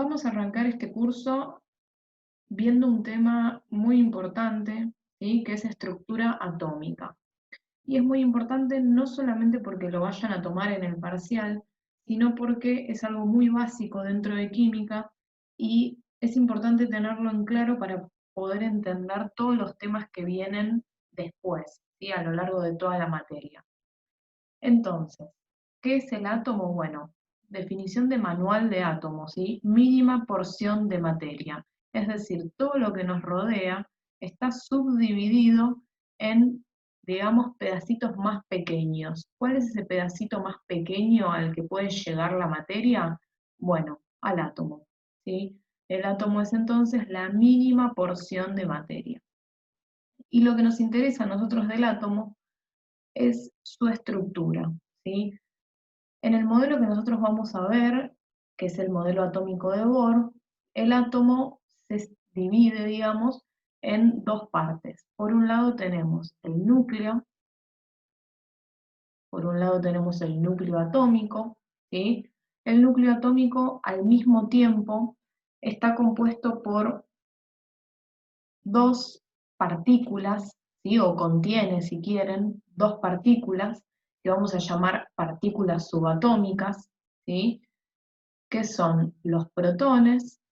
Vamos a arrancar este curso viendo un tema muy importante, ¿sí? Que es estructura atómica. Y es muy importante no solamente porque lo vayan a tomar en el parcial, sino porque es algo muy básico dentro de química y es importante tenerlo en claro para poder entender todos los temas que vienen después, ¿sí? A lo largo de toda la materia. Entonces, ¿qué es el átomo? Bueno, definición de manual de átomos, ¿sí? Mínima porción de materia. Es decir, todo lo que nos rodea está subdividido en, digamos, pedacitos más pequeños. ¿Cuál es ese pedacito más pequeño al que puede llegar la materia? Bueno, al átomo, ¿sí? El átomo es entonces la mínima porción de materia. Y lo que nos interesa a nosotros del átomo es su estructura, ¿sí? En el modelo que nosotros vamos a ver, que es el modelo atómico de Bohr, el átomo se divide, digamos, en dos partes. Por un lado tenemos el núcleo, por un lado tenemos el núcleo atómico, ¿sí? El núcleo atómico al mismo tiempo está compuesto por dos partículas, ¿sí? O contiene, si quieren, dos partículas que vamos a llamar partículas subatómicas, ¿sí? Que son los protones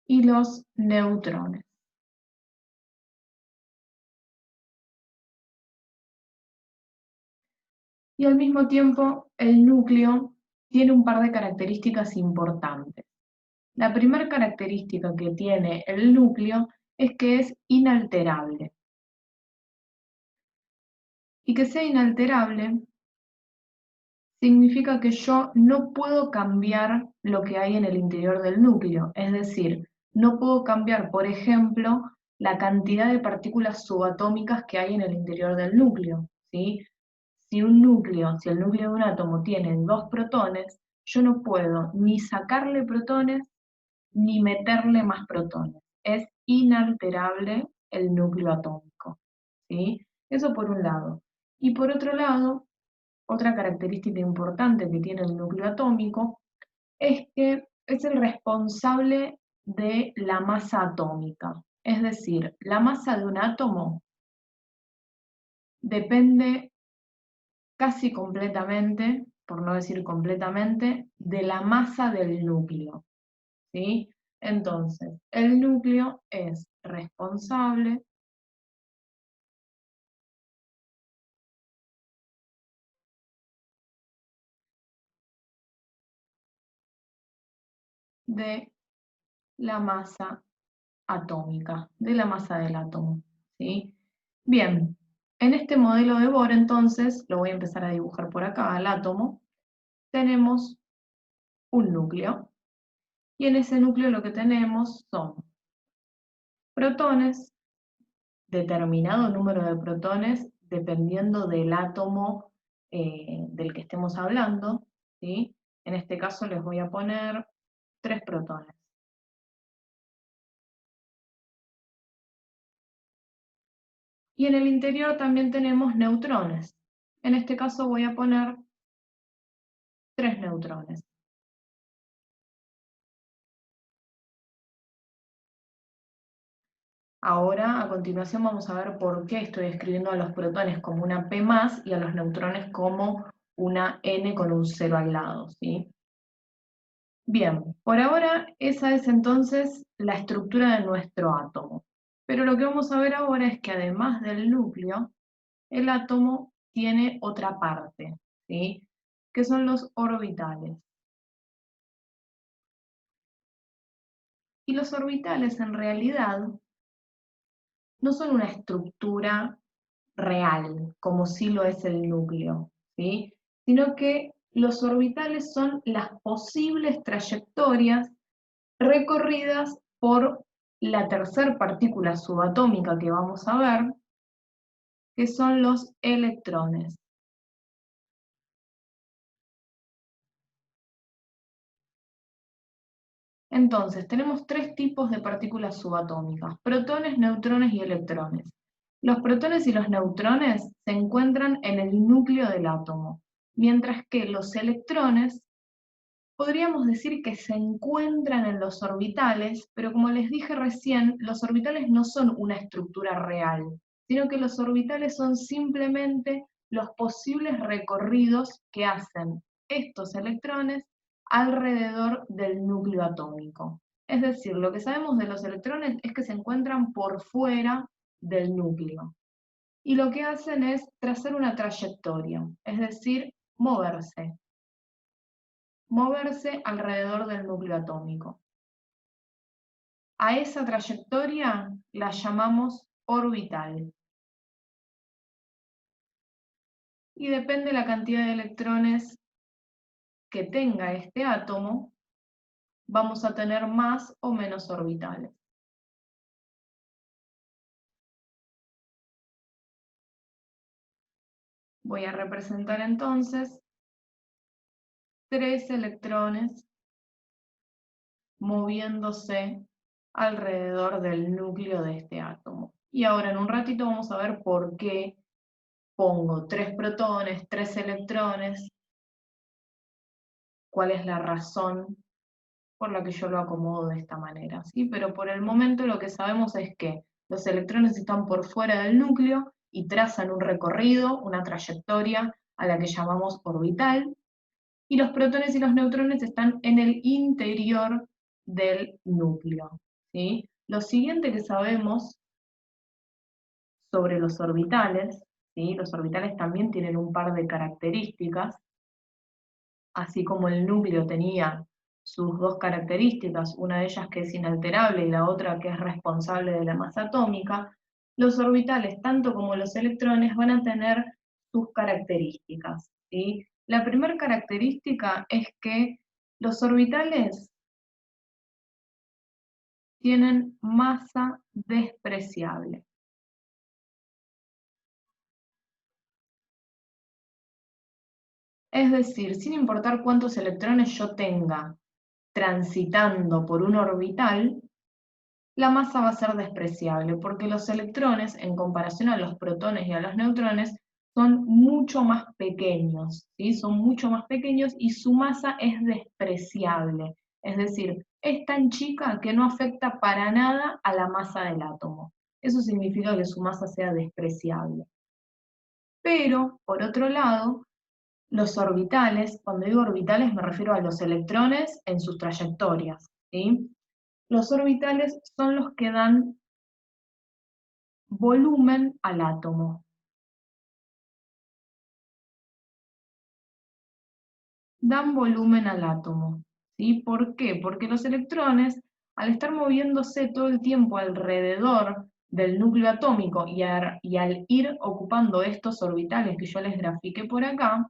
y los neutrones. Y al mismo tiempo, el núcleo tiene un par de características importantes. La primera característica que tiene el núcleo es que es inalterable. Y que sea inalterable significa que yo no puedo cambiar lo que hay en el interior del núcleo. Es decir, no puedo cambiar, por ejemplo, la cantidad de partículas subatómicas que hay en el interior del núcleo, ¿sí? Si el núcleo de un átomo tiene dos protones, yo no puedo ni sacarle protones ni meterle más protones. Es inalterable el núcleo atómico, ¿sí? Eso por un lado. Y por otro lado, otra característica importante que tiene el núcleo atómico es que es el responsable de la masa atómica. Es decir, la masa de un átomo depende casi completamente, por no decir completamente, de la masa del núcleo, ¿sí? Entonces, el núcleo es responsable de la masa atómica, de la masa del átomo, ¿sí? Bien, en este modelo de Bohr, entonces, lo voy a empezar a dibujar por acá, al átomo, tenemos un núcleo, y en ese núcleo lo que tenemos son protones, determinado número de protones, dependiendo del átomo del que estemos hablando, ¿sí? En este caso les voy a poner 3 protones. Y en el interior también tenemos neutrones. En este caso voy a poner 3 neutrones. Ahora, a continuación, vamos a ver por qué estoy escribiendo a los protones como una P+, y a los neutrones como una N con un 0 al lado, ¿sí? Bien, por ahora esa es entonces la estructura de nuestro átomo. Pero lo que vamos a ver ahora es que además del núcleo, el átomo tiene otra parte, ¿sí? Que son los orbitales. Y los orbitales en realidad no son una estructura real, como sí lo es el núcleo, ¿sí? Sino que los orbitales son las posibles trayectorias recorridas por la tercera partícula subatómica que vamos a ver, que son los electrones. Entonces, tenemos 3 tipos de partículas subatómicas: protones, neutrones y electrones. Los protones y los neutrones se encuentran en el núcleo del átomo, mientras que los electrones podríamos decir que se encuentran en los orbitales, pero como les dije recién, los orbitales no son una estructura real, sino que los orbitales son simplemente los posibles recorridos que hacen estos electrones alrededor del núcleo atómico. Es decir, lo que sabemos de los electrones es que se encuentran por fuera del núcleo. Y lo que hacen es trazar una trayectoria, es decir, moverse alrededor del núcleo atómico. A esa trayectoria la llamamos orbital. Y depende de la cantidad de electrones que tenga este átomo, vamos a tener más o menos orbitales. Voy a representar entonces 3 electrones moviéndose alrededor del núcleo de este átomo. Y ahora en un ratito vamos a ver por qué pongo 3 protones, 3 electrones, cuál es la razón por la que yo lo acomodo de esta manera, ¿sí? Pero por el momento lo que sabemos es que los electrones están por fuera del núcleo y trazan un recorrido, una trayectoria a la que llamamos orbital, y los protones y los neutrones están en el interior del núcleo, ¿sí? Lo siguiente que sabemos sobre los orbitales, ¿sí? Los orbitales también tienen un par de características, así como el núcleo tenía sus 2 características, una de ellas que es inalterable y la otra que es responsable de la masa atómica, los orbitales, tanto como los electrones, van a tener sus características, ¿sí? La primera característica es que los orbitales tienen masa despreciable. Es decir, sin importar cuántos electrones yo tenga transitando por un orbital, la masa va a ser despreciable, porque los electrones, en comparación a los protones y a los neutrones, son mucho más pequeños, ¿sí? Son mucho más pequeños y su masa es despreciable. Es decir, es tan chica que no afecta para nada a la masa del átomo. Eso significa que su masa sea despreciable. Pero, por otro lado, los orbitales, cuando digo orbitales me refiero a los electrones en sus trayectorias, ¿sí? Los orbitales son los que dan volumen al átomo. Dan volumen al átomo, ¿sí? ¿Por qué? Porque los electrones, al estar moviéndose todo el tiempo alrededor del núcleo atómico y al ir ocupando estos orbitales que yo les grafiqué por acá,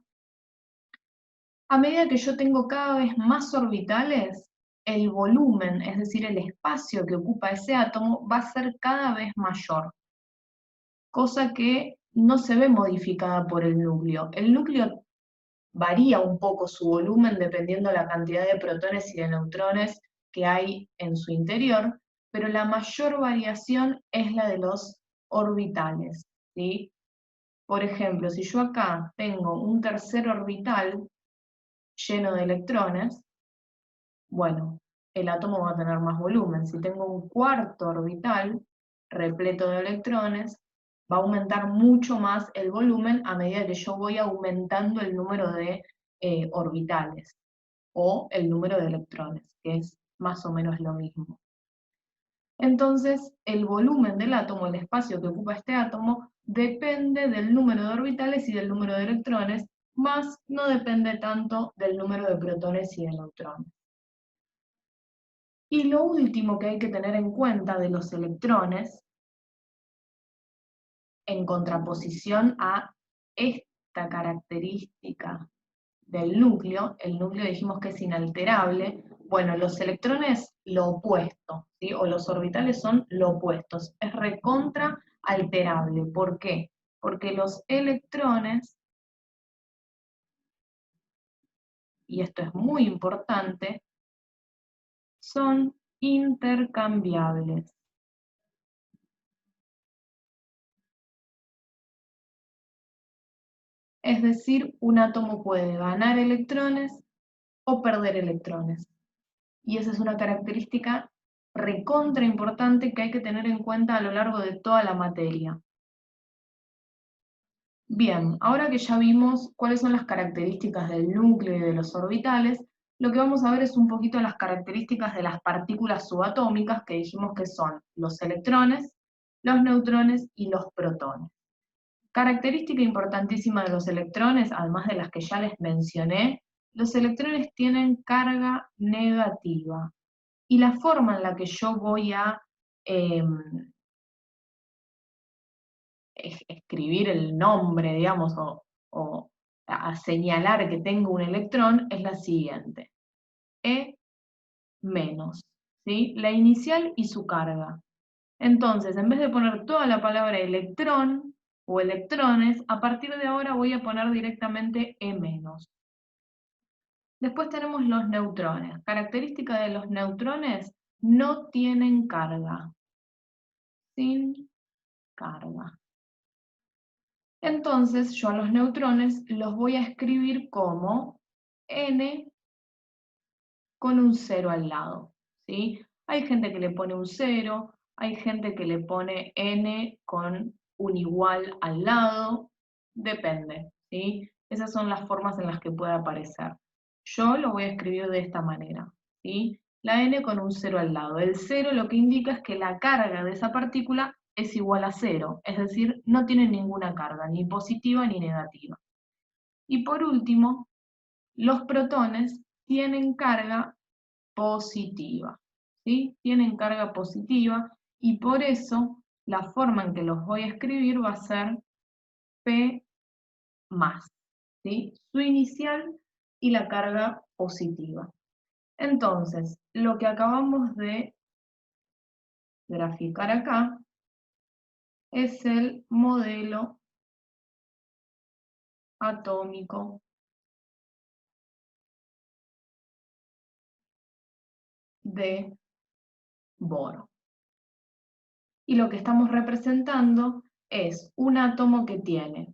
a medida que yo tengo cada vez más orbitales, el volumen, es decir, el espacio que ocupa ese átomo, va a ser cada vez mayor, cosa que no se ve modificada por el núcleo. El núcleo varía un poco su volumen dependiendo la cantidad de protones y de neutrones que hay en su interior, pero la mayor variación es la de los orbitales, ¿sí? Por ejemplo, si yo acá tengo un tercer orbital lleno de electrones, bueno, el átomo va a tener más volumen. Si tengo un cuarto orbital repleto de electrones, va a aumentar mucho más el volumen a medida que yo voy aumentando el número de orbitales o el número de electrones, que es más o menos lo mismo. Entonces, el volumen del átomo, el espacio que ocupa este átomo, depende del número de orbitales y del número de electrones, más no depende tanto del número de protones y de neutrones. Y lo último que hay que tener en cuenta de los electrones, en contraposición a esta característica del núcleo, el núcleo dijimos que es inalterable, bueno, los electrones lo opuesto, ¿sí? O los orbitales son lo opuesto, es recontra alterable. ¿Por qué? Porque los electrones, y esto es muy importante, son intercambiables. Es decir, un átomo puede ganar electrones o perder electrones. Y esa es una característica recontra importante que hay que tener en cuenta a lo largo de toda la materia. Bien, ahora que ya vimos cuáles son las características del núcleo y de los orbitales, lo que vamos a ver es un poquito las características de las partículas subatómicas que dijimos que son los electrones, los neutrones y los protones. Característica importantísima de los electrones, además de las que ya les mencioné, los electrones tienen carga negativa. Y la forma en la que yo voy a escribir el nombre, digamos, o a señalar que tengo un electrón es la siguiente. E menos, ¿sí? La inicial y su carga. Entonces, en vez de poner toda la palabra electrón o electrones, a partir de ahora voy a poner directamente E menos. Después tenemos los neutrones. Característica de los neutrones, no tienen carga. Sin carga. Entonces yo a los neutrones los voy a escribir como n con un 0 al lado, ¿sí? Hay gente que le pone un 0, hay gente que le pone n con un igual al lado, depende, ¿sí? Esas son las formas en las que puede aparecer. Yo lo voy a escribir de esta manera, ¿sí? La n con un 0 al lado. El 0 lo que indica es que la carga de esa partícula es igual a 0, es decir, no tiene ninguna carga, ni positiva ni negativa. Y por último, los protones tienen carga positiva, ¿sí? Tienen carga positiva y por eso la forma en que los voy a escribir va a ser P más, ¿sí? Su inicial y la carga positiva. Entonces, lo que acabamos de graficar acá es el modelo atómico de boro. Y lo que estamos representando es un átomo que tiene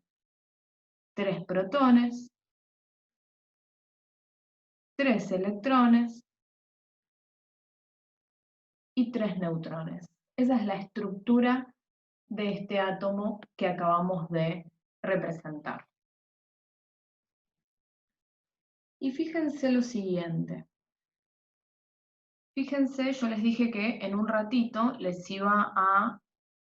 3 protones, 3 electrones y 3 neutrones. Esa es la estructura de este átomo que acabamos de representar. Y fíjense lo siguiente. Fíjense, yo les dije que en un ratito les iba a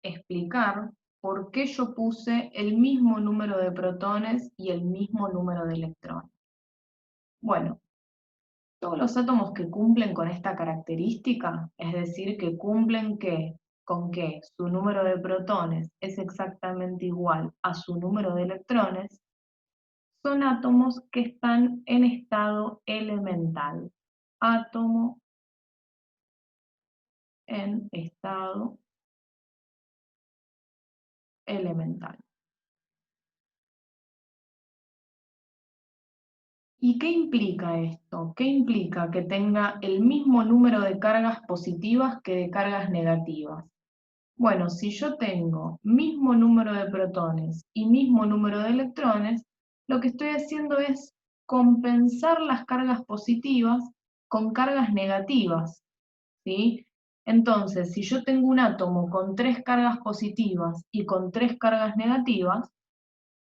explicar por qué yo puse el mismo número de protones y el mismo número de electrones. Bueno, todos los átomos que cumplen con esta característica, es decir, que cumplen con que su número de protones es exactamente igual a su número de electrones, son átomos que están en estado elemental. Átomo en estado elemental. ¿Y qué implica esto? ¿Qué implica que tenga el mismo número de cargas positivas que de cargas negativas? Bueno, si yo tengo mismo número de protones y mismo número de electrones, lo que estoy haciendo es compensar las cargas positivas con cargas negativas, ¿sí? Entonces, si yo tengo un átomo con 3 cargas positivas y con 3 cargas negativas,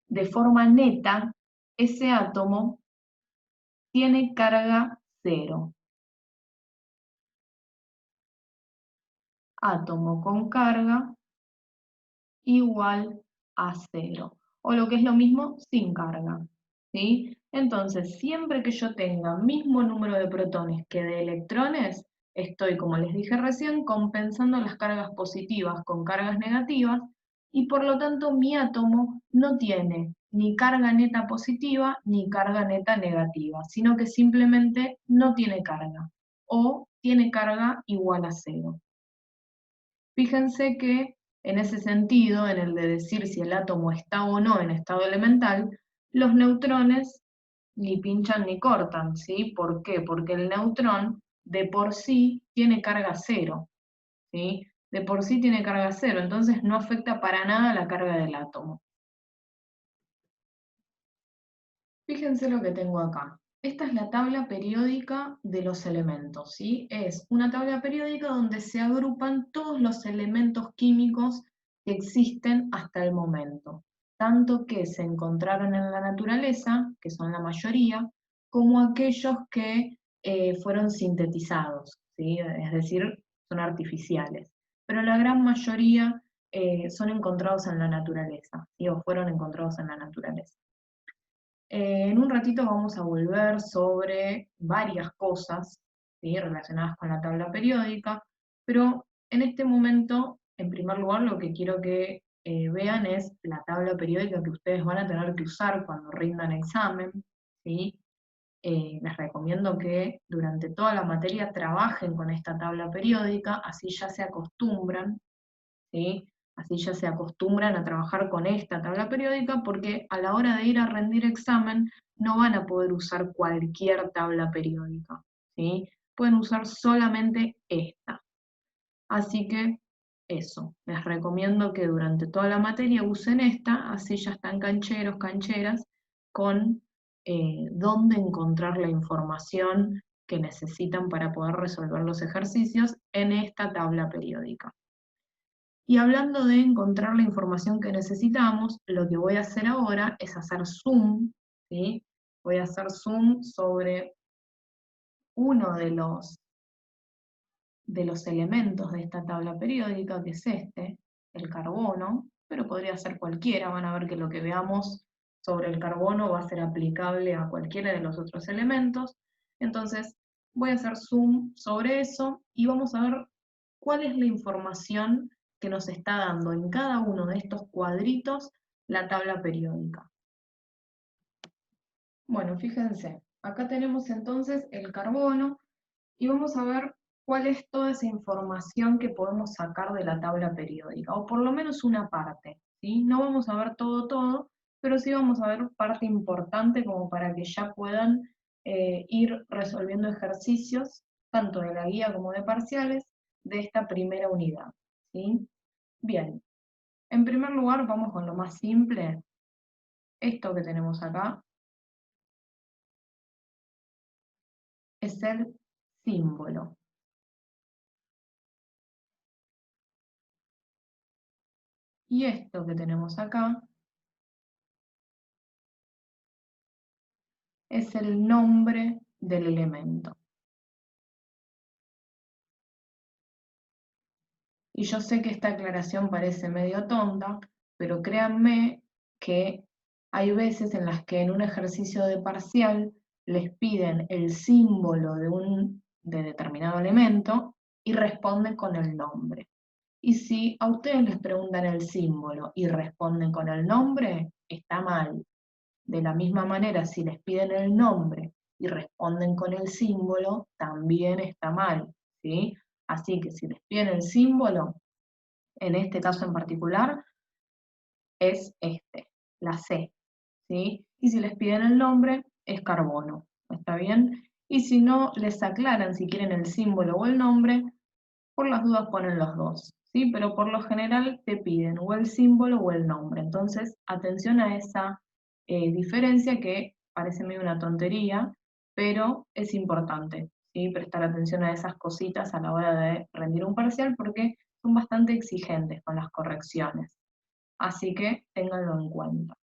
de forma neta, ese átomo tiene carga 0. Átomo con carga igual a 0. O lo que es lo mismo, sin carga, ¿sí? Entonces, siempre que yo tenga mismo número de protones que de electrones, estoy, como les dije recién, compensando las cargas positivas con cargas negativas, y por lo tanto mi átomo no tiene ni carga neta positiva ni carga neta negativa, sino que simplemente no tiene carga, o tiene carga igual a 0. Fíjense que en ese sentido, en el de decir si el átomo está o no en estado elemental, los neutrones ni pinchan ni cortan, ¿sí? ¿Por qué? Porque el neutrón de por sí tiene carga 0, ¿sí? De por sí tiene carga 0, entonces no afecta para nada la carga del átomo. Fíjense lo que tengo acá. Esta es la tabla periódica de los elementos, ¿sí? Es una tabla periódica donde se agrupan todos los elementos químicos que existen hasta el momento, tanto que se encontraron en la naturaleza, que son la mayoría, como aquellos que fueron sintetizados, ¿sí? Es decir, son artificiales. Pero la gran mayoría son encontrados en la naturaleza, ¿sí? O fueron encontrados en la naturaleza. En un ratito vamos a volver sobre varias cosas, ¿sí?, relacionadas con la tabla periódica, pero en este momento, en primer lugar, lo que quiero que vean es la tabla periódica que ustedes van a tener que usar cuando rindan examen, ¿sí? Les recomiendo que durante toda la materia trabajen con esta tabla periódica, así ya se acostumbran, ¿sí? Así ya se acostumbran a trabajar con esta tabla periódica porque a la hora de ir a rendir examen no van a poder usar cualquier tabla periódica, ¿sí? Pueden usar solamente esta. Así que eso, les recomiendo que durante toda la materia usen esta, así ya están cancheros, cancheras, con dónde encontrar la información que necesitan para poder resolver los ejercicios en esta tabla periódica. Y hablando de encontrar la información que necesitamos, lo que voy a hacer ahora es hacer zoom, ¿sí? Voy a hacer zoom sobre uno de los elementos de esta tabla periódica, que es este, el carbono, pero podría ser cualquiera. Van a ver que lo que veamos sobre el carbono va a ser aplicable a cualquiera de los otros elementos. Entonces, voy a hacer zoom sobre eso y vamos a ver cuál es la información que nos está dando en cada uno de estos cuadritos la tabla periódica. Bueno, fíjense, acá tenemos entonces el carbono y vamos a ver cuál es toda esa información que podemos sacar de la tabla periódica, o por lo menos una parte, ¿sí? No vamos a ver todo, pero sí vamos a ver parte importante como para que ya puedan ir resolviendo ejercicios, tanto de la guía como de parciales, de esta primera unidad, ¿sí? Bien, en primer lugar vamos con lo más simple. Esto que tenemos acá es el símbolo. Y esto que tenemos acá es el nombre del elemento. Y yo sé que esta aclaración parece medio tonta, pero créanme que hay veces en las que en un ejercicio de parcial les piden el símbolo de determinado elemento y responden con el nombre. Y si a ustedes les preguntan el símbolo y responden con el nombre, está mal. De la misma manera, si les piden el nombre y responden con el símbolo, también está mal, ¿sí? Así que si les piden el símbolo, en este caso en particular, es este, la C, ¿sí? Y si les piden el nombre, es carbono, ¿está bien? Y si no les aclaran si quieren el símbolo o el nombre, por las dudas ponen los dos, ¿sí? Pero por lo general te piden o el símbolo o el nombre. Entonces, atención a esa diferencia que parece medio una tontería, pero es importante, ¿sí? Prestar atención a esas cositas a la hora de rendir un parcial porque son bastante exigentes con las correcciones. Así que ténganlo en cuenta.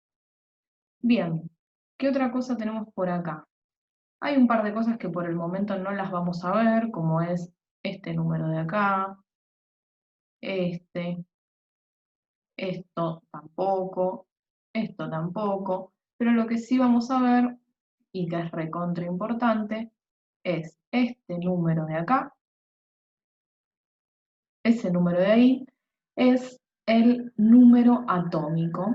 Bien, ¿qué otra cosa tenemos por acá? Hay un par de cosas que por el momento no las vamos a ver, como es este número de acá, este, esto tampoco, pero lo que sí vamos a ver, y que es recontra importante, es este número de acá, ese número de ahí, es el número atómico.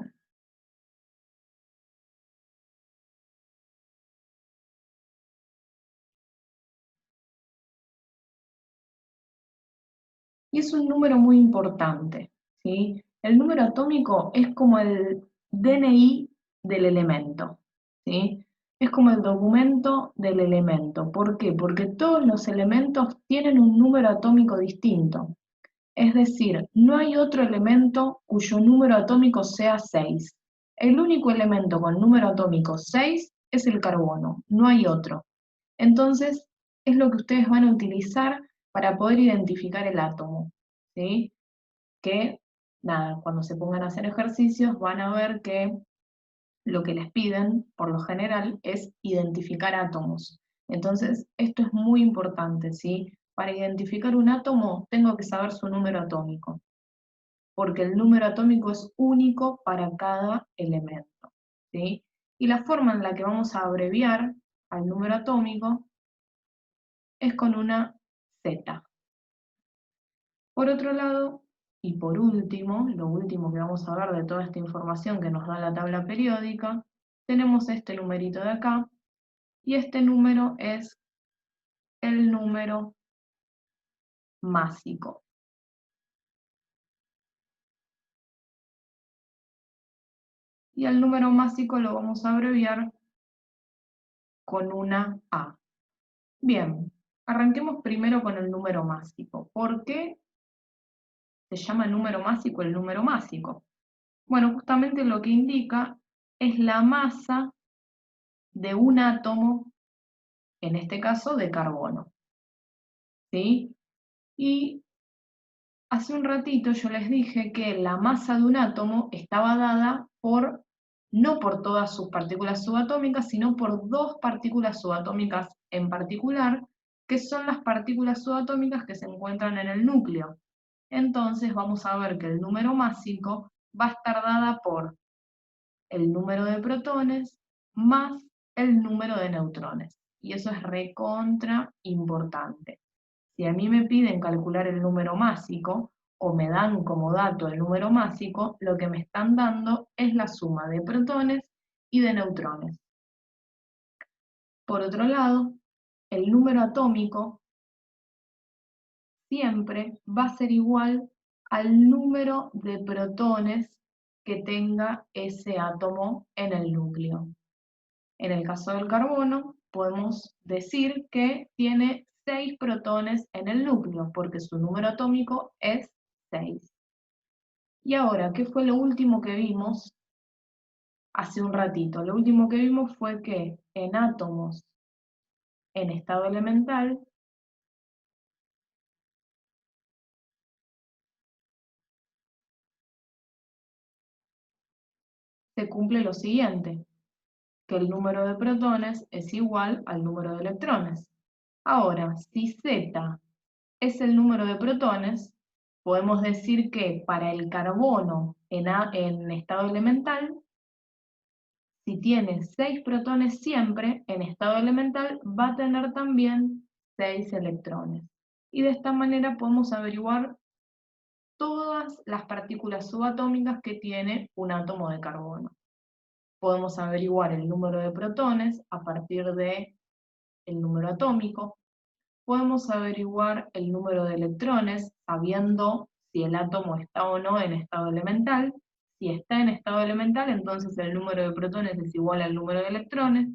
Y es un número muy importante, ¿sí? El número atómico es como el DNI del elemento, ¿sí? Es como el documento del elemento. ¿Por qué? Porque todos los elementos tienen un número atómico distinto. Es decir, no hay otro elemento cuyo número atómico sea 6. El único elemento con número atómico 6 es el carbono, no hay otro. Entonces, es lo que ustedes van a utilizar para poder identificar el átomo, ¿sí? Que, nada, cuando se pongan a hacer ejercicios van a ver que lo que les piden, por lo general, es identificar átomos. Entonces, esto es muy importante, ¿sí? Para identificar un átomo tengo que saber su número atómico, porque el número atómico es único para cada elemento, ¿sí? Y la forma en la que vamos a abreviar al número atómico es con una Z. Por otro lado, y por último, lo último que vamos a ver de toda esta información que nos da la tabla periódica, tenemos este numerito de acá, y este número es el número másico. Y el número másico lo vamos a abreviar con una A. Bien, arranquemos primero con el número másico. ¿Por qué se llama número másico el número másico? Bueno, justamente lo que indica es la masa de un átomo, en este caso de carbono, ¿sí? Y hace un ratito yo les dije que la masa de un átomo estaba dada por, no por todas sus partículas subatómicas, sino por dos partículas subatómicas en particular, que son las partículas subatómicas que se encuentran en el núcleo. Entonces vamos a ver que el número másico va a estar dada por el número de protones más el número de neutrones. Y eso es recontra importante. Si a mí me piden calcular el número másico, o me dan como dato el número másico, lo que me están dando es la suma de protones y de neutrones. Por otro lado, el número atómico siempre va a ser igual al número de protones que tenga ese átomo en el núcleo. En el caso del carbono, podemos decir que tiene 6 protones en el núcleo, porque su número atómico es 6. Y ahora, ¿qué fue lo último que vimos hace un ratito? Lo último que vimos fue que en átomos en estado elemental se cumple lo siguiente, que el número de protones es igual al número de electrones. Ahora, si Z es el número de protones, podemos decir que para el carbono en estado elemental, si tiene 6 protones siempre en estado elemental, va a tener también 6 electrones. Y de esta manera podemos averiguar todas las partículas subatómicas que tiene un átomo de carbono. Podemos averiguar el número de protones a partir del número atómico. Podemos averiguar el número de electrones sabiendo si el átomo está o no en estado elemental. Si está en estado elemental, entonces el número de protones es igual al número de electrones.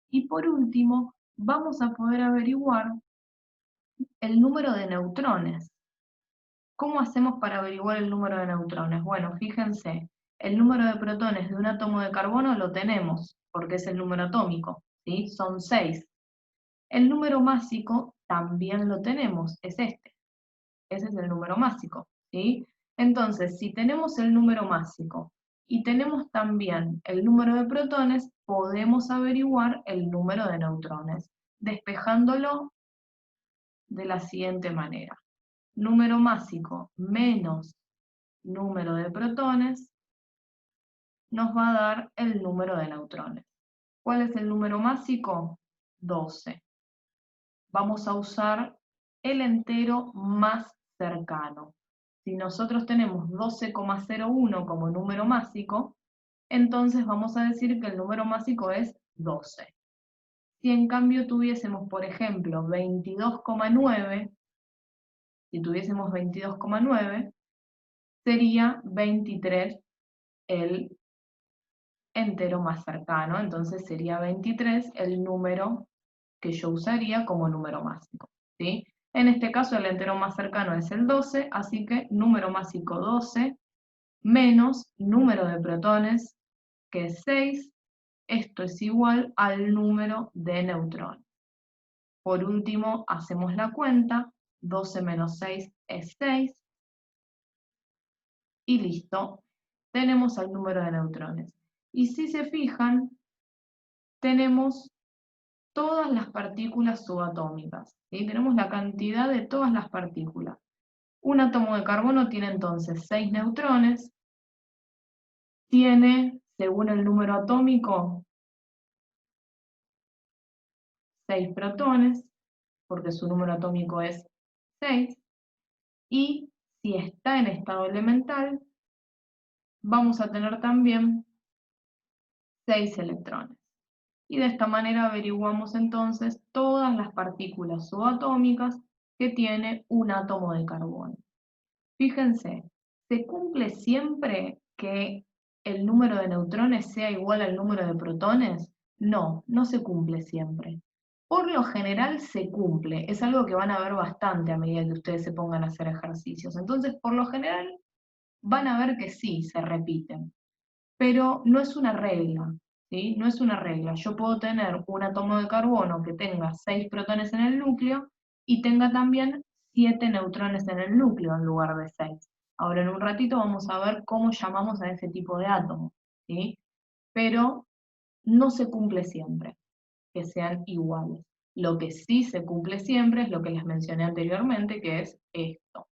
Y por último, vamos a poder averiguar el número de neutrones. ¿Cómo hacemos para averiguar el número de neutrones? Bueno, fíjense, el número de protones de un átomo de carbono lo tenemos, porque es el número atómico, ¿sí? Son 6. El número másico también lo tenemos, es este. Ese es el número másico, ¿sí? Entonces, si tenemos el número másico y tenemos también el número de protones, podemos averiguar el número de neutrones, despejándolo de la siguiente manera. Número másico menos número de protones nos va a dar el número de neutrones. ¿Cuál es el número másico? 12. Vamos a usar el entero más cercano. Si nosotros tenemos 12,01 como número másico, entonces vamos a decir que el número másico es 12. Si en cambio tuviésemos, por ejemplo, 22,9, si tuviésemos 22,9, sería 23 el entero más cercano, entonces sería 23 el número que yo usaría como número másico, ¿sí? En este caso el entero más cercano es el 12, así que número másico 12 menos número de protones, que es 6, esto es igual al número de neutrones. Por último, hacemos la cuenta, 12 menos 6 es 6, y listo, tenemos el número de neutrones. Y si se fijan, tenemos todas las partículas subatómicas, ¿sí? Tenemos la cantidad de todas las partículas. Un átomo de carbono tiene entonces 6 neutrones, tiene, según el número atómico, 6 protones, porque su número atómico es 6, y si está en estado elemental, vamos a tener también 6 electrones. Y de esta manera averiguamos entonces todas las partículas subatómicas que tiene un átomo de carbono. Fíjense, ¿se cumple siempre que el número de neutrones sea igual al número de protones? No, no se cumple siempre. Por lo general se cumple, es algo que van a ver bastante a medida que ustedes se pongan a hacer ejercicios. Entonces, por lo general, van a ver que sí, se repiten. Pero no es una regla, ¿sí? No es una regla. Yo puedo tener un átomo de carbono que tenga 6 protones en el núcleo y tenga también 7 neutrones en el núcleo en lugar de 6. Ahora en un ratito vamos a ver cómo llamamos a ese tipo de átomo, ¿sí? Pero no se cumple siempre que sean iguales. Lo que sí se cumple siempre es lo que les mencioné anteriormente, que es esto.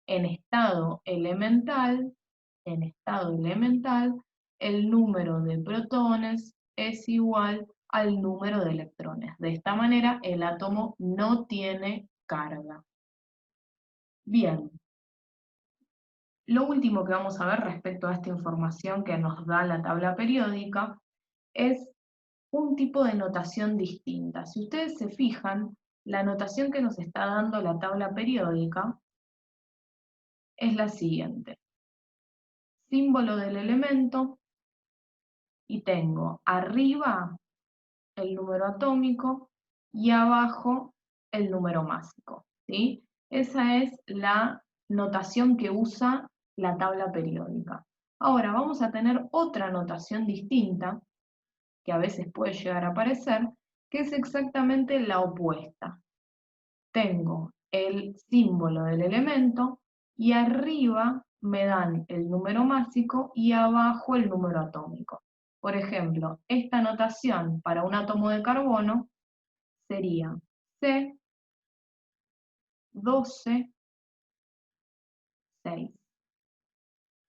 En estado elemental, el número de protones es igual al número de electrones. De esta manera, el átomo no tiene carga. Bien, lo último que vamos a ver respecto a esta información que nos da la tabla periódica es un tipo de notación distinta. Si ustedes se fijan, la notación que nos está dando la tabla periódica es la siguiente. Símbolo del elemento, y tengo arriba el número atómico y abajo el número másico, ¿sí? Esa es la notación que usa la tabla periódica. Ahora vamos a tener otra notación distinta, que a veces puede llegar a aparecer, que es exactamente la opuesta. Tengo el símbolo del elemento y arriba me dan el número másico y abajo el número atómico. Por ejemplo, esta notación para un átomo de carbono sería C, 12, 6.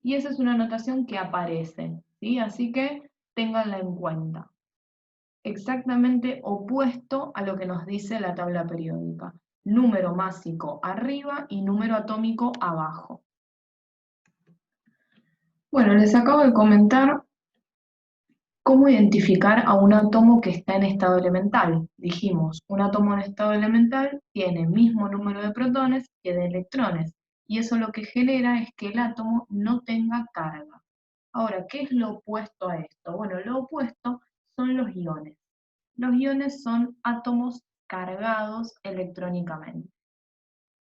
Y esa es una notación que aparece, ¿sí? Así que ténganla en cuenta. Exactamente opuesto a lo que nos dice la tabla periódica. Número másico arriba y número atómico abajo. Bueno, les acabo de comentar cómo identificar a un átomo que está en estado elemental. Dijimos, un átomo en estado elemental tiene el mismo número de protones que de electrones, y eso lo que genera es que el átomo no tenga carga. Ahora, ¿qué es lo opuesto a esto? Bueno, lo opuesto son los iones. Los iones son átomos cargados electrónicamente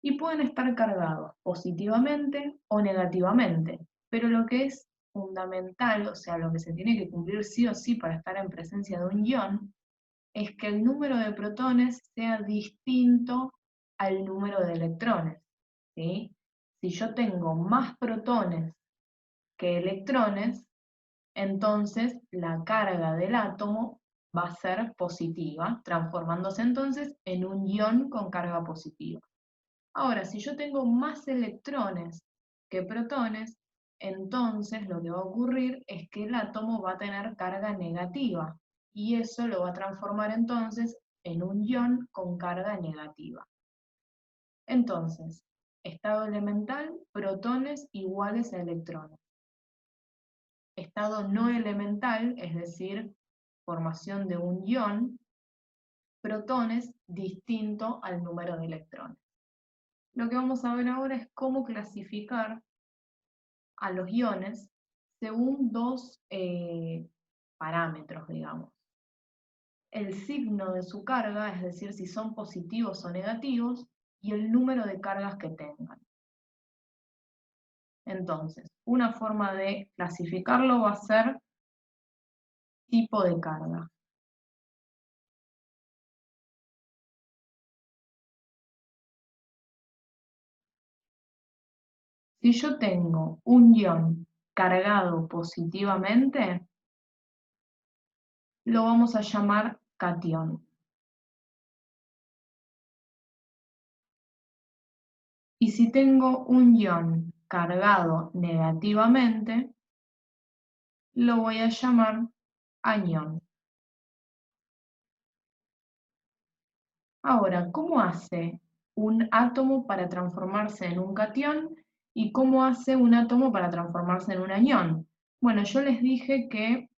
y pueden estar cargados positivamente o negativamente, pero lo que es fundamental, o sea, lo que se tiene que cumplir sí o sí para estar en presencia de un ion, es que el número de protones sea distinto al número de electrones, ¿sí? Si yo tengo más protones que electrones, entonces la carga del átomo va a ser positiva, transformándose entonces en un ion con carga positiva. Ahora, si yo tengo más electrones que protones, entonces lo que va a ocurrir es que el átomo va a tener carga negativa, y eso lo va a transformar entonces en un ion con carga negativa. Entonces, estado elemental, protones iguales a electrones. Estado no elemental, es decir, formación de un ion, protones distinto al número de electrones. Lo que vamos a ver ahora es cómo clasificar a los iones según dos parámetros, digamos. El signo de su carga, es decir, si son positivos o negativos, y el número de cargas que tengan. Entonces, una forma de clasificarlo va a ser tipo de carga. Si yo tengo un ion cargado positivamente, lo vamos a llamar catión. Y si tengo un ion cargado negativamente, lo voy a llamar anión. Ahora, ¿cómo hace un átomo para transformarse en un catión y cómo hace un átomo para transformarse en un anión? Bueno, yo les dije que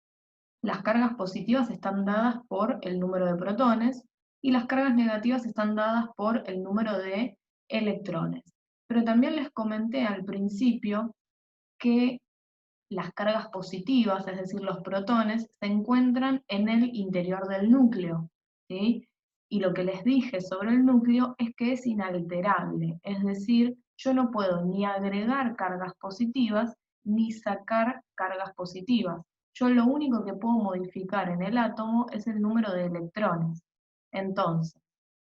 las cargas positivas están dadas por el número de protones y las cargas negativas están dadas por el número de electrones. Pero también les comenté al principio que las cargas positivas, es decir, los protones, se encuentran en el interior del núcleo, ¿sí? Y lo que les dije sobre el núcleo es que es inalterable, es decir, yo no puedo ni agregar cargas positivas ni sacar cargas positivas. Yo lo único que puedo modificar en el átomo es el número de electrones. Entonces,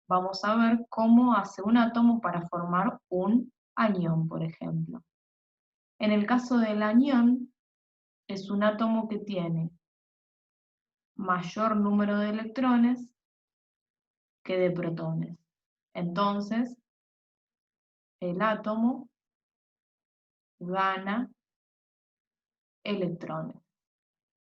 vamos a ver cómo hace un átomo para formar un anión, por ejemplo. En el caso del anión, es un átomo que tiene mayor número de electrones que de protones. Entonces, el átomo gana electrones.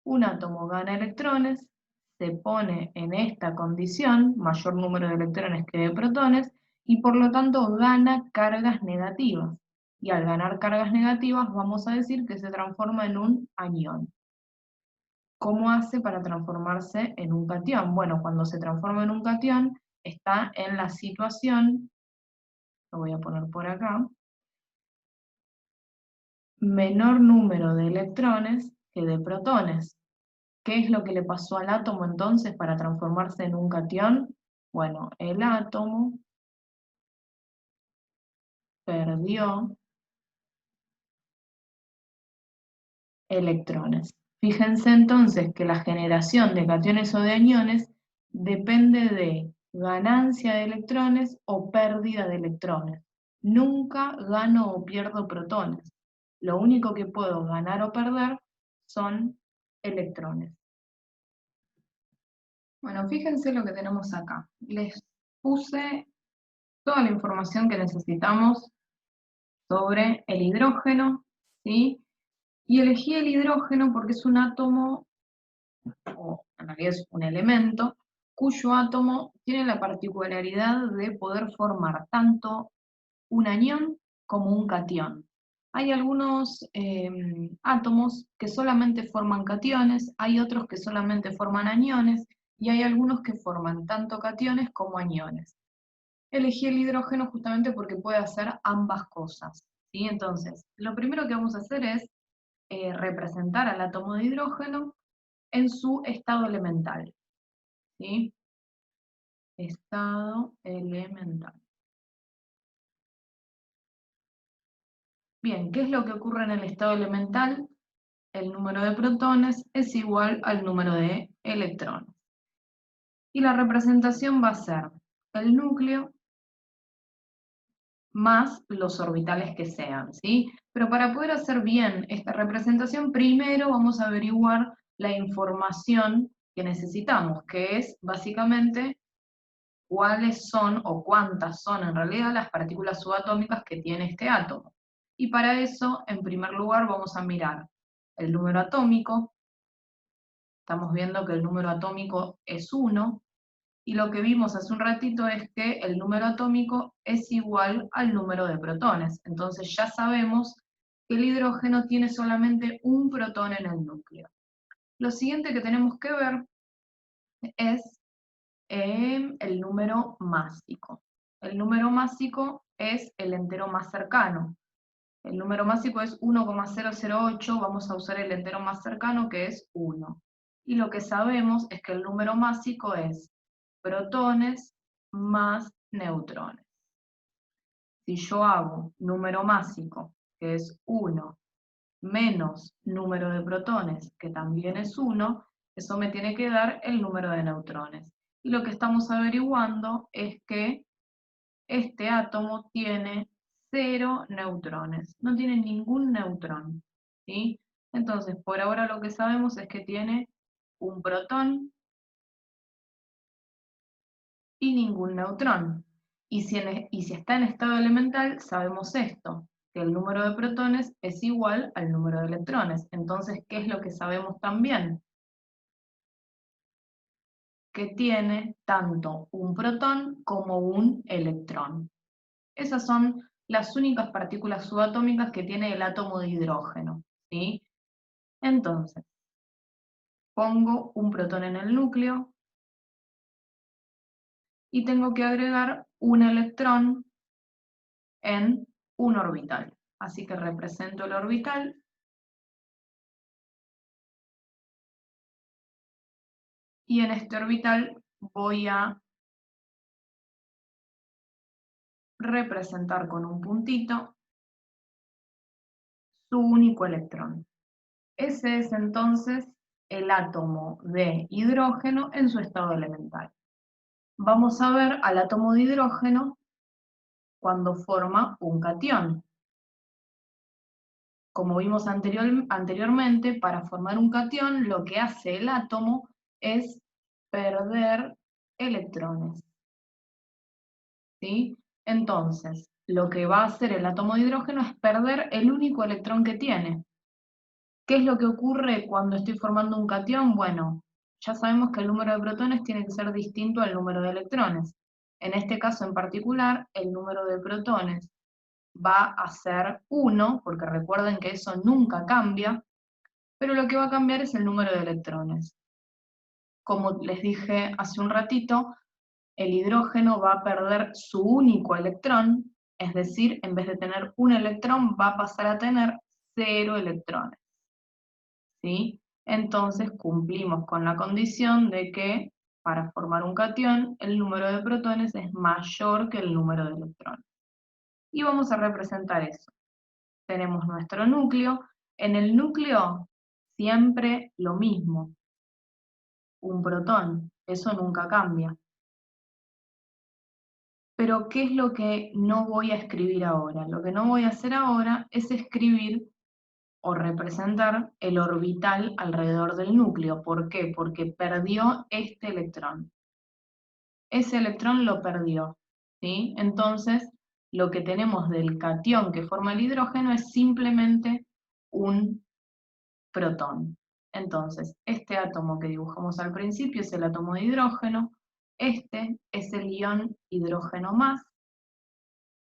Un átomo gana electrones, se pone en esta condición, mayor número de electrones que de protones, y por lo tanto gana cargas negativas. Y al ganar cargas negativas vamos a decir que se transforma en un anión. ¿Cómo hace para transformarse en un catión? Bueno, cuando se transforma en un catión, está en la situación, lo voy a poner por acá, menor número de electrones que de protones. ¿Qué es lo que le pasó al átomo entonces para transformarse en un catión? Bueno, el átomo perdió electrones. Fíjense entonces que la generación de cationes o de aniones depende de ganancia de electrones o pérdida de electrones. Nunca gano o pierdo protones. Lo único que puedo ganar o perder son electrones. Bueno, fíjense lo que tenemos acá. Les puse toda la información que necesitamos sobre el hidrógeno, ¿sí? Y elegí el hidrógeno porque es un átomo, o en realidad es un elemento, cuyo átomo tiene la particularidad de poder formar tanto un anión como un catión. Hay algunos átomos que solamente forman cationes, hay otros que solamente forman aniones, y hay algunos que forman tanto cationes como aniones. Elegí el hidrógeno justamente porque puede hacer ambas cosas, ¿sí? Entonces, lo primero que vamos a hacer es representar al átomo de hidrógeno en su estado elemental, ¿sí? Estado elemental. Bien, ¿qué es lo que ocurre en el estado elemental? El número de protones es igual al número de electrones. Y la representación va a ser el núcleo más los orbitales que sean, ¿sí? Pero para poder hacer bien esta representación, primero vamos a averiguar la información que necesitamos, que es básicamente cuáles son o cuántas son en realidad las partículas subatómicas que tiene este átomo. Y para eso, en primer lugar, vamos a mirar el número atómico. Estamos viendo que el número atómico es 1, y lo que vimos hace un ratito es que el número atómico es igual al número de protones. Entonces ya sabemos que el hidrógeno tiene solamente un protón en el núcleo. Lo siguiente que tenemos que ver es el número másico. El número másico es el entero más cercano. El número másico es 1,008, vamos a usar el entero más cercano que es 1. Y lo que sabemos es que el número másico es protones más neutrones. Si yo hago número másico, que es 1, menos número de protones, que también es 1, Eso me tiene que dar el número de neutrones. Y lo que estamos averiguando es que este átomo tiene 0 neutrones, no tiene ningún neutrón, ¿sí? Entonces, por ahora lo que sabemos es que tiene un protón y ningún neutrón. Y si está en estado elemental, sabemos esto, que el número de protones es igual al número de electrones. Entonces, ¿qué es lo que sabemos también? Que tiene tanto un protón como un electrón. Esas son las únicas partículas subatómicas que tiene el átomo de hidrógeno, ¿sí? Entonces, pongo un protón en el núcleo y tengo que agregar un electrón en un orbital. Así que represento el orbital y en este orbital voy a representar con un puntito su único electrón. Ese es entonces el átomo de hidrógeno en su estado elemental. Vamos a ver al átomo de hidrógeno cuando forma un catión. Como vimos anteriormente, para formar un catión lo que hace el átomo es perder electrones, ¿sí? Entonces, lo que va a hacer el átomo de hidrógeno es perder el único electrón que tiene. ¿Qué es lo que ocurre cuando estoy formando un catión? Bueno, ya sabemos que el número de protones tiene que ser distinto al número de electrones. En este caso en particular, el número de protones va a ser 1, porque recuerden que eso nunca cambia, pero lo que va a cambiar es el número de electrones. Como les dije hace un ratito, el hidrógeno va a perder su único electrón, es decir, en vez de tener un electrón, va a pasar a tener 0 electrones, ¿sí? Entonces cumplimos con la condición de que para formar un catión, el número de protones es mayor que el número de electrones. Y vamos a representar eso. Tenemos nuestro núcleo. En el núcleo siempre lo mismo, un protón, eso nunca cambia. Pero ¿qué es lo que no voy a escribir ahora? Lo que no voy a hacer ahora es escribir o representar el orbital alrededor del núcleo. ¿Por qué? Porque perdió este electrón. Ese electrón lo perdió, ¿sí? Entonces, lo que tenemos del catión que forma el hidrógeno es simplemente un protón. Entonces, este átomo que dibujamos al principio es el átomo de hidrógeno, este es el ion hidrógeno más,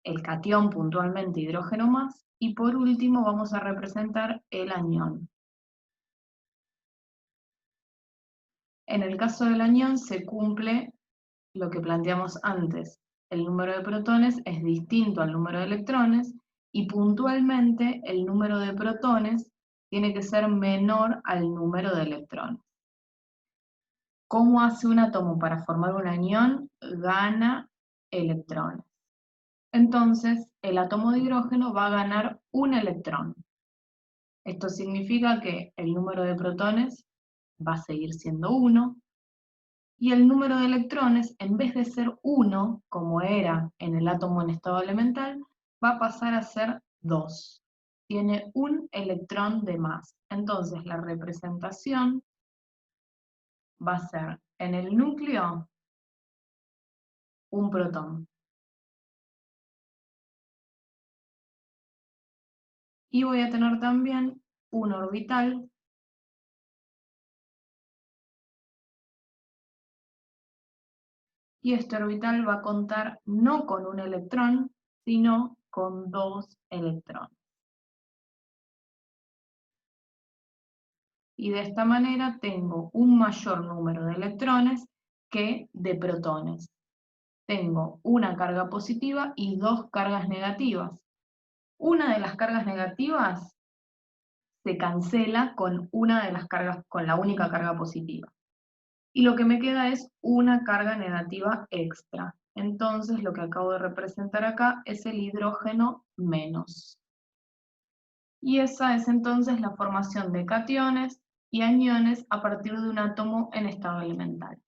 el catión puntualmente hidrógeno más, y por último vamos a representar el anión. En el caso del anión se cumple lo que planteamos antes. El número de protones es distinto al número de electrones y puntualmente el número de protones tiene que ser menor al número de electrones. ¿Cómo hace un átomo para formar un anión? Gana electrones. Entonces, el átomo de hidrógeno va a ganar un electrón. Esto significa que el número de protones va a seguir siendo 1, y el número de electrones, en vez de ser 1, como era en el átomo en estado elemental, va a pasar a ser 2. Tiene un electrón de más. Entonces, la representación va a ser en el núcleo un protón. Y voy a tener también un orbital y este orbital va a contar no con un electrón, sino con 2 electrones. Y de esta manera tengo un mayor número de electrones que de protones. Tengo una carga positiva y 2 cargas negativas. Una de las cargas negativas se cancela con una de las cargas, con la única carga positiva. Y lo que me queda es una carga negativa extra. Entonces lo que acabo de representar acá es el hidrógeno menos. Y esa es entonces la formación de cationes y aniones a partir de un átomo en estado elemental.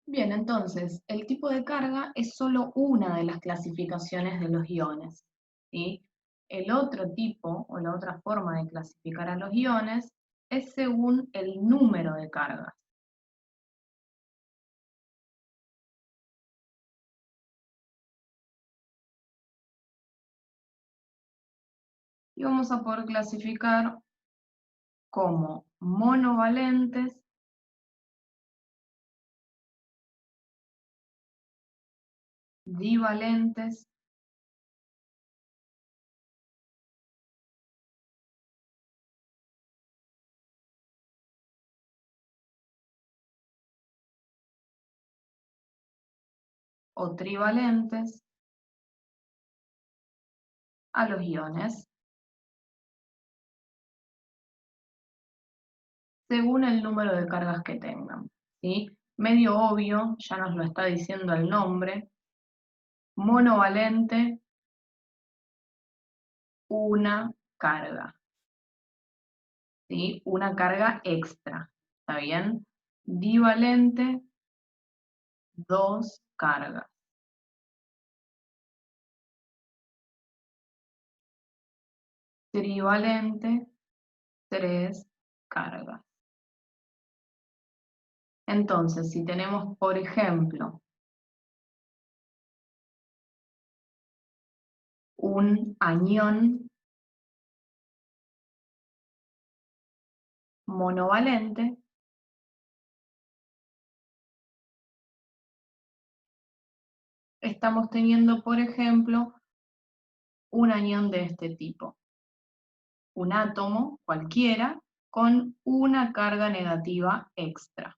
Bien, entonces, el tipo de carga es solo una de las clasificaciones de los iones, ¿sí? El otro tipo, o la otra forma de clasificar a los iones, es según el número de cargas. Y vamos a poder clasificar como monovalentes, divalentes, o trivalentes a los iones, según el número de cargas que tengan, ¿sí? Medio obvio, ya nos lo está diciendo el nombre, monovalente, una carga, ¿sí? Una carga extra, ¿está bien? Divalente, dos cargas. Trivalente, tres cargas. Entonces, si tenemos, por ejemplo, un anión monovalente, estamos teniendo, por ejemplo, un anión de este tipo. Un átomo cualquiera con una carga negativa extra.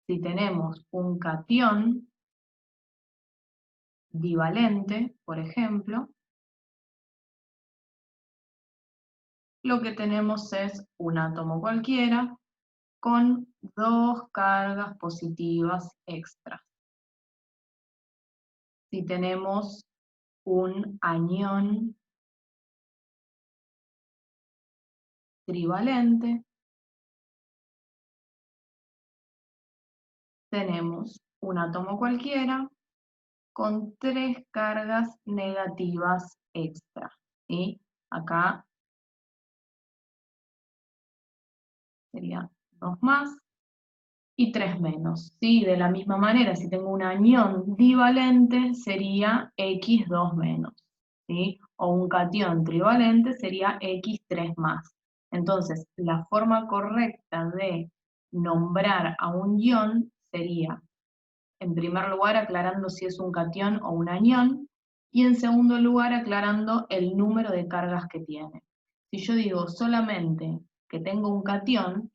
Si tenemos un catión divalente, por ejemplo, lo que tenemos es un átomo cualquiera con dos cargas positivas extras. Si tenemos un anión trivalente, tenemos un átomo cualquiera con tres cargas negativas extra, ¿sí? Acá sería 2 más y 3 menos, ¿sí? De la misma manera, si tengo un anión divalente, sería X2 menos, ¿sí? O un catión trivalente sería X3 más. Entonces, la forma correcta de nombrar a un ion sería, en primer lugar, aclarando si es un catión o un anión, y en segundo lugar, aclarando el número de cargas que tiene. Si yo digo solamente que tengo un catión,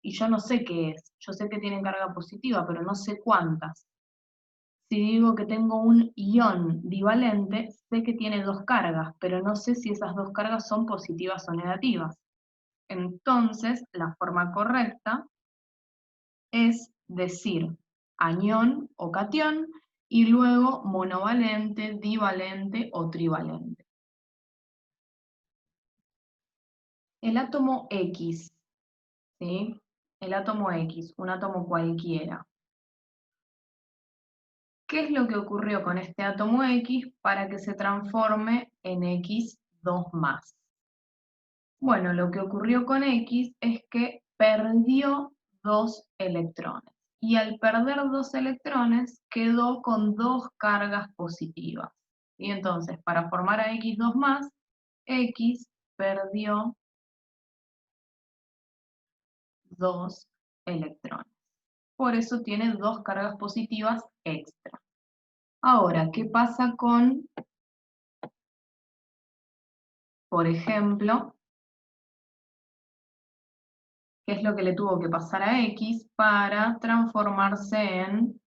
y yo no sé qué es, yo sé que tiene carga positiva, pero no sé cuántas. Si digo que tengo un ion divalente, sé que tiene dos cargas, pero no sé si esas dos cargas son positivas o negativas. Entonces, la forma correcta es decir anión o catión y luego monovalente, divalente o trivalente. El átomo X, ¿sí? El átomo X, un átomo cualquiera. ¿Qué es lo que ocurrió con este átomo X para que se transforme en X2 más? Bueno, lo que ocurrió con X es que perdió dos electrones. Y al perder dos electrones, quedó con dos cargas positivas. Y entonces, para formar a X2 más, X perdió dos electrones. Por eso tiene dos cargas positivas extra. Ahora, ¿qué pasa con, por ejemplo, qué es lo que le tuvo que pasar a X para transformarse en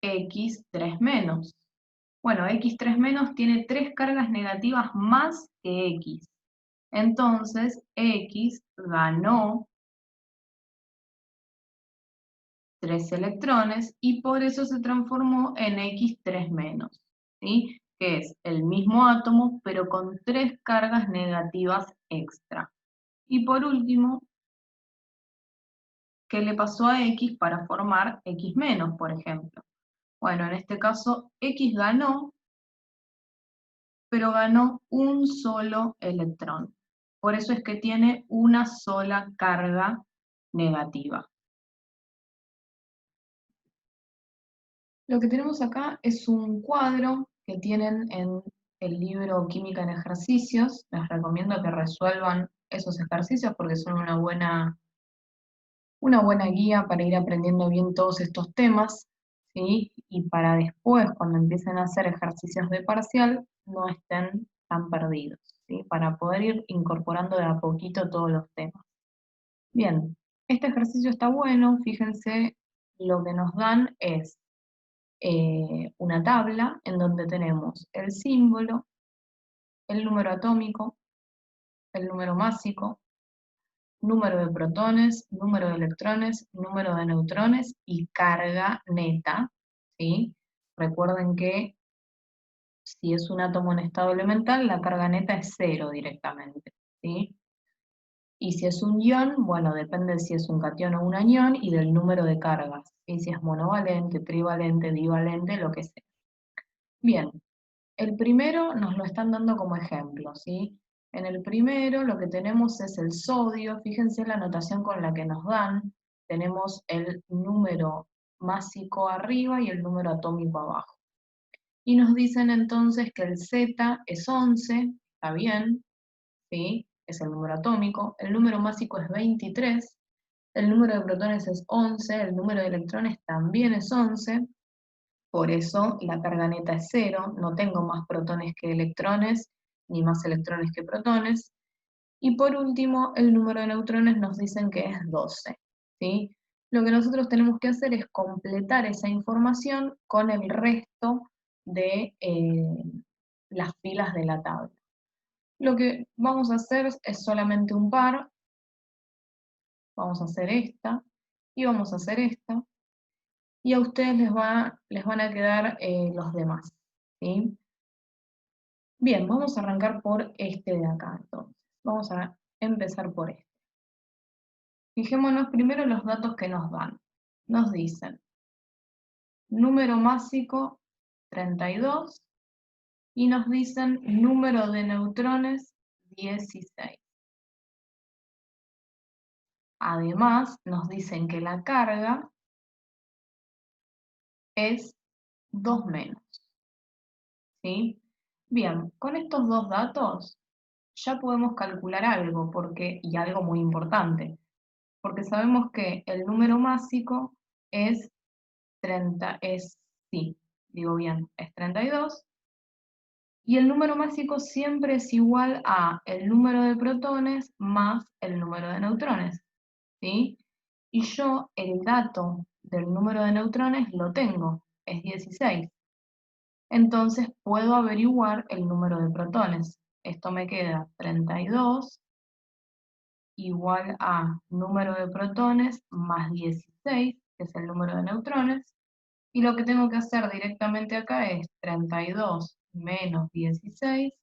X3 menos? Bueno, X3 menos tiene tres cargas negativas más que X. Entonces, X ganó 3 electrones y por eso se transformó en X3 menos, ¿sí? Que es el mismo átomo, pero con tres cargas negativas extra. Y por último, ¿qué le pasó a X para formar X menos, por ejemplo? Bueno, en este caso X ganó, pero ganó un solo electrón. Por eso es que tiene una sola carga negativa. Lo que tenemos acá es un cuadro que tienen en el libro Química en Ejercicios. Les recomiendo que resuelvan esos ejercicios porque son una buena guía para ir aprendiendo bien todos estos temas, ¿sí? Y para después, cuando empiecen a hacer ejercicios de parcial, no estén tan perdidos, ¿sí? Para poder ir incorporando de a poquito todos los temas. Bien, este ejercicio está bueno, fíjense, lo que nos dan es una tabla en donde tenemos el símbolo, el número atómico, el número másico, número de protones, número de electrones, número de neutrones y carga neta, ¿sí? Recuerden que si es un átomo en estado elemental, la carga neta es 0 directamente, ¿sí? Y si es un ion, bueno, depende de si es un catión o un anión y del número de cargas, ¿sí? Si es monovalente, trivalente, divalente, lo que sea. Bien, el primero nos lo están dando como ejemplo, ¿sí? En el primero lo que tenemos es el sodio, fíjense la notación con la que nos dan, tenemos el número másico arriba y el número atómico abajo. Y nos dicen entonces que el Z es 11, está bien, ¿sí? Es el número atómico, el número másico es 23, el número de protones es 11, el número de electrones también es 11, por eso la carga neta es 0, no tengo más protones que electrones, ni más electrones que protones. Y por último, el número de neutrones nos dicen que es 12, ¿sí? Lo que nosotros tenemos que hacer es completar esa información con el resto de las filas de la tabla. Lo que vamos a hacer es solamente un par, vamos a hacer esta, y vamos a hacer esta, y a ustedes les van a quedar los demás, ¿sí? Bien, vamos a arrancar por este de acá, entonces. Vamos a empezar por este. Fijémonos primero los datos que nos dan. Nos dicen número másico 32 y nos dicen número de neutrones 16. Además, nos dicen que la carga es 2 menos, ¿sí? Bien, con estos dos datos ya podemos calcular algo, y algo muy importante, porque sabemos que el número másico es 30, sí, digo bien, es 32, y el número másico siempre es igual a el número de protones más el número de neutrones, ¿sí? Y yo el dato del número de neutrones lo tengo, es 16. Entonces puedo averiguar el número de protones. Esto me queda 32 igual a número de protones más 16, que es el número de neutrones, y lo que tengo que hacer directamente acá es 32 menos 16,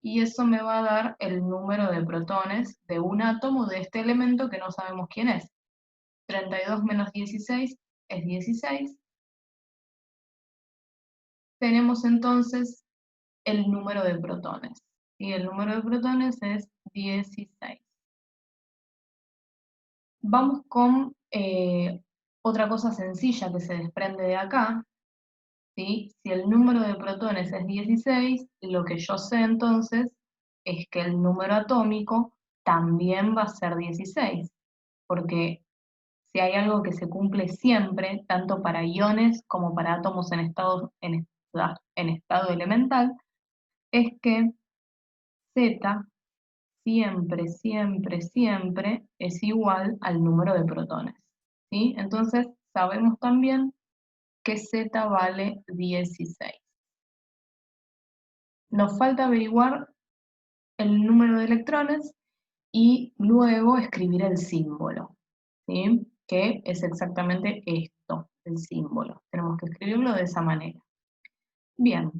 y eso me va a dar el número de protones de un átomo de este elemento que no sabemos quién es. 32 menos 16 es 16. Tenemos entonces el número de protones, y el número de protones es 16. Vamos con otra cosa sencilla que se desprende de acá, ¿sí? Si el número de protones es 16, lo que yo sé entonces es que el número atómico también va a ser 16, porque si hay algo que se cumple siempre, tanto para iones como para átomos en estado elemental, es que Z siempre, siempre, siempre es igual al número de protones, ¿sí? Entonces sabemos también que Z vale 16. Nos falta averiguar el número de electrones y luego escribir el símbolo, ¿sí? Que es exactamente esto, el símbolo. Tenemos que escribirlo de esa manera. Bien,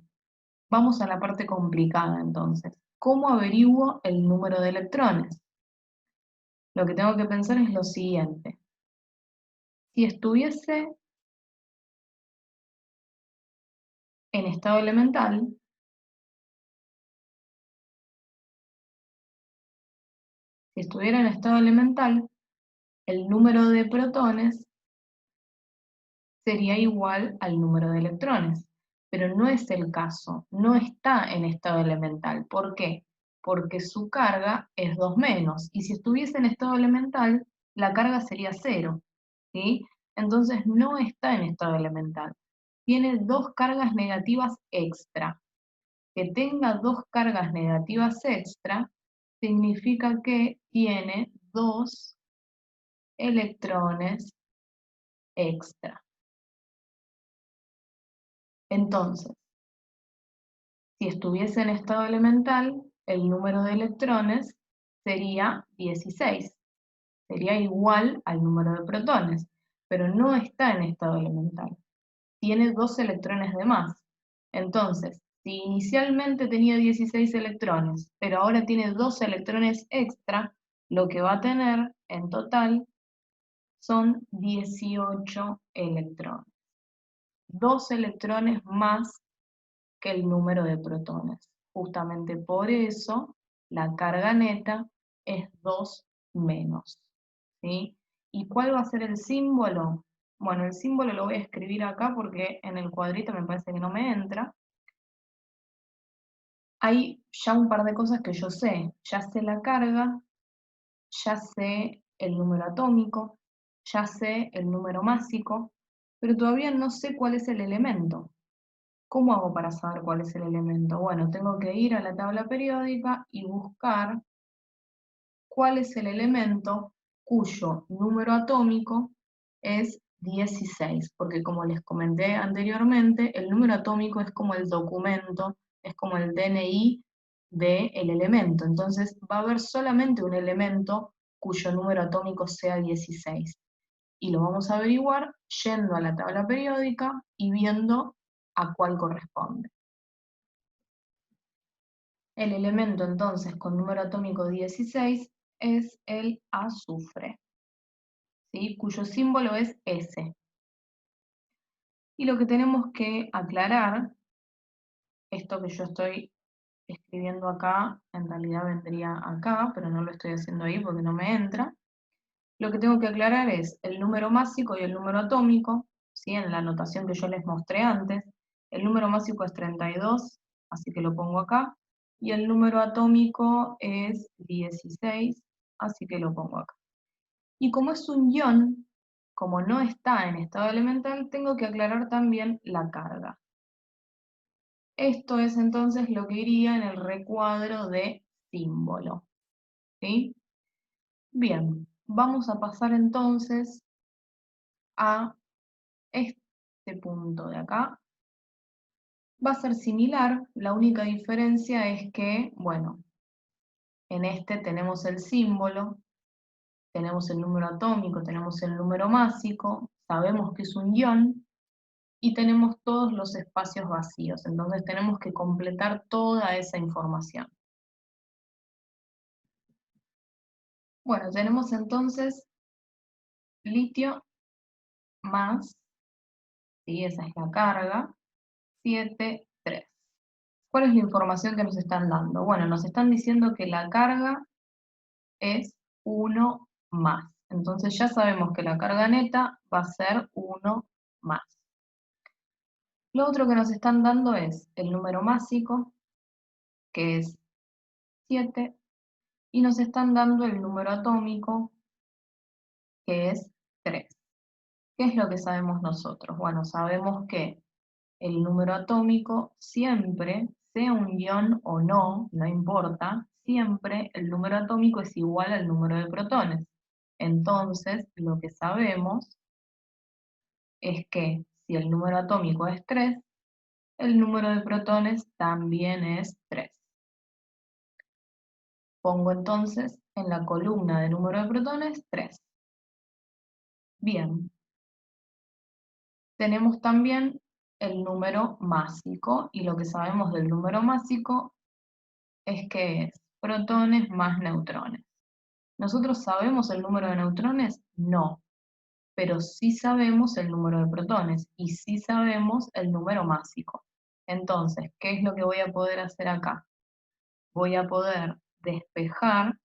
vamos a la parte complicada entonces. ¿Cómo averiguo el número de electrones? Lo que tengo que pensar es lo siguiente. Si estuviese en estado elemental, si estuviera en estado elemental, el número de protones sería igual al número de electrones. Pero no es el caso, no está en estado elemental. ¿Por qué? Porque su carga es 2 menos, y si estuviese en estado elemental, la carga sería 0, ¿sí? Entonces no está en estado elemental. Tiene 2 cargas negativas extra. Que tenga 2 cargas negativas extra significa que tiene 2 electrones extra. Entonces, si estuviese en estado elemental, el número de electrones sería 16, sería igual al número de protones, pero no está en estado elemental. Tiene 2 electrones de más. Entonces, si inicialmente tenía 16 electrones, pero ahora tiene 2 electrones extra, lo que va a tener en total son 18 electrones. 2 electrones más que el número de protones. Justamente por eso la carga neta es 2 menos, ¿sí? ¿Y cuál va a ser el símbolo? Bueno, el símbolo lo voy a escribir acá porque en el cuadrito me parece que no me entra. Hay ya un par de cosas que yo sé. Ya sé la carga, ya sé el número atómico, ya sé el número másico, pero todavía no sé cuál es el elemento. ¿Cómo hago para saber cuál es el elemento? Bueno, tengo que ir a la tabla periódica y buscar cuál es el elemento cuyo número atómico es 16, porque como les comenté anteriormente, el número atómico es como el documento, es como el DNI del elemento. Entonces va a haber solamente un elemento cuyo número atómico sea 16. Y lo vamos a averiguar yendo a la tabla periódica y viendo a cuál corresponde. El elemento entonces con número atómico 16 es el azufre, ¿sí? Cuyo símbolo es S. Y lo que tenemos que aclarar, esto que yo estoy escribiendo acá, en realidad vendría acá, pero no lo estoy haciendo ahí porque no me entra. Lo que tengo que aclarar es el número másico y el número atómico, ¿sí? En la notación que yo les mostré antes. El número másico es 32, así que lo pongo acá. Y el número atómico es 16, así que lo pongo acá. Y como es un ion, como no está en estado elemental, tengo que aclarar también la carga. Esto es entonces lo que iría en el recuadro de símbolo, ¿sí? Bien, vamos a pasar entonces a este punto de acá. Va a ser similar, la única diferencia es que, bueno, en este tenemos el símbolo, tenemos el número atómico, tenemos el número másico, sabemos que es un ion, y tenemos todos los espacios vacíos, entonces tenemos que completar toda esa información. Bueno, tenemos entonces litio más, ¿sí? Esa es la carga, 7, 3. ¿Cuál es la información que nos están dando? Bueno, nos están diciendo que la carga es 1 más. Entonces ya sabemos que la carga neta va a ser 1 más. Lo otro que nos están dando es el número másico, que es 7, y nos están dando el número atómico, que es 3. ¿Qué es lo que sabemos nosotros? Bueno, sabemos que el número atómico siempre, sea un ion o no, no importa, siempre el número atómico es igual al número de protones. Entonces, lo que sabemos es que si el número atómico es 3, el número de protones también es 3. Pongo entonces en la columna de número de protones 3. Bien, tenemos también el número másico, y lo que sabemos del número másico es que es protones más neutrones. ¿Nosotros sabemos el número de neutrones? No, pero sí sabemos el número de protones y sí sabemos el número másico. Entonces, ¿qué es lo que voy a poder hacer acá? Voy a poder despejar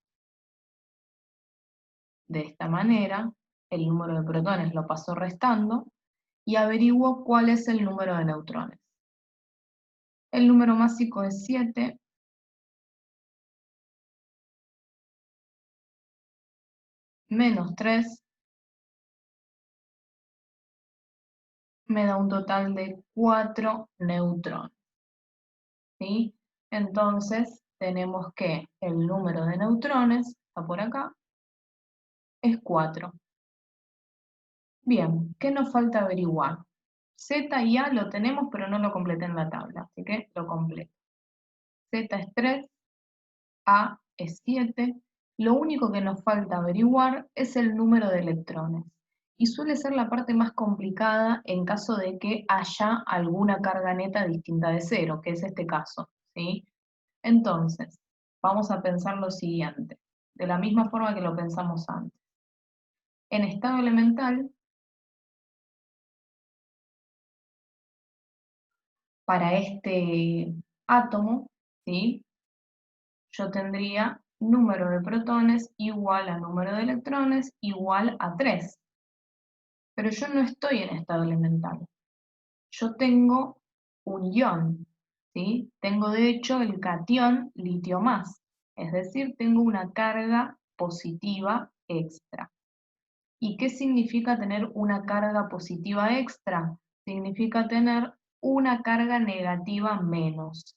de esta manera el número de protones, lo paso restando y averiguo cuál es el número de neutrones. El número másico es 7, menos 3, me da un total de 4 neutrones, ¿sí? Entonces tenemos que el número de neutrones, está por acá, es 4. Bien, ¿qué nos falta averiguar? Z y A lo tenemos, pero no lo completé en la tabla, así que lo completo. Z es 3, A es 7. Lo único que nos falta averiguar es el número de electrones. Y suele ser la parte más complicada en caso de que haya alguna carga neta distinta de cero, que es este caso, ¿sí? Entonces, vamos a pensar lo siguiente, de la misma forma que lo pensamos antes. En estado elemental, para este átomo, ¿sí? Yo tendría número de protones igual a número de electrones igual a 3. Pero yo no estoy en estado elemental. Yo tengo un ion, ¿sí? Tengo de hecho el catión litio más, es decir, tengo una carga positiva extra. ¿Y qué significa tener una carga positiva extra? Significa tener una carga negativa menos.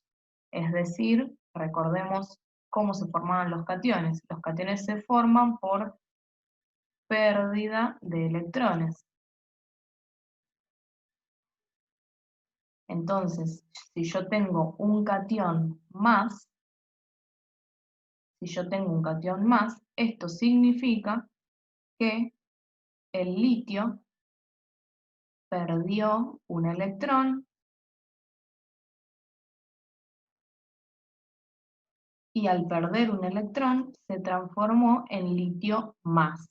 Es decir, recordemos cómo se formaban los cationes. Los cationes se forman por pérdida de electrones. Entonces, si yo tengo un catión más, esto significa que el litio perdió un electrón y al perder un electrón se transformó en litio más.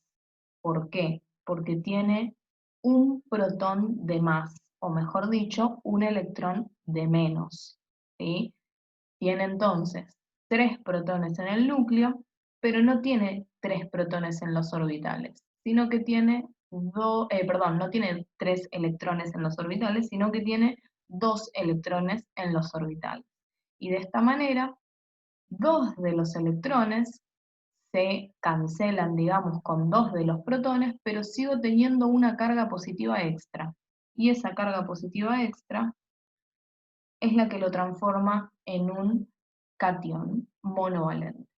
¿Por qué? Porque tiene un protón de más, o mejor dicho, un electrón de menos, ¿sí? Tiene entonces 3 protones en el núcleo, pero no tiene 3 protones en los orbitales, sino que tiene no tiene 3 electrones en los orbitales, sino que tiene 2 electrones en los orbitales. Y de esta manera, 2 de los electrones se cancelan, digamos, con 2 de los protones, pero sigo teniendo una carga positiva extra. Y esa carga positiva extra es la que lo transforma en un catión monovalente.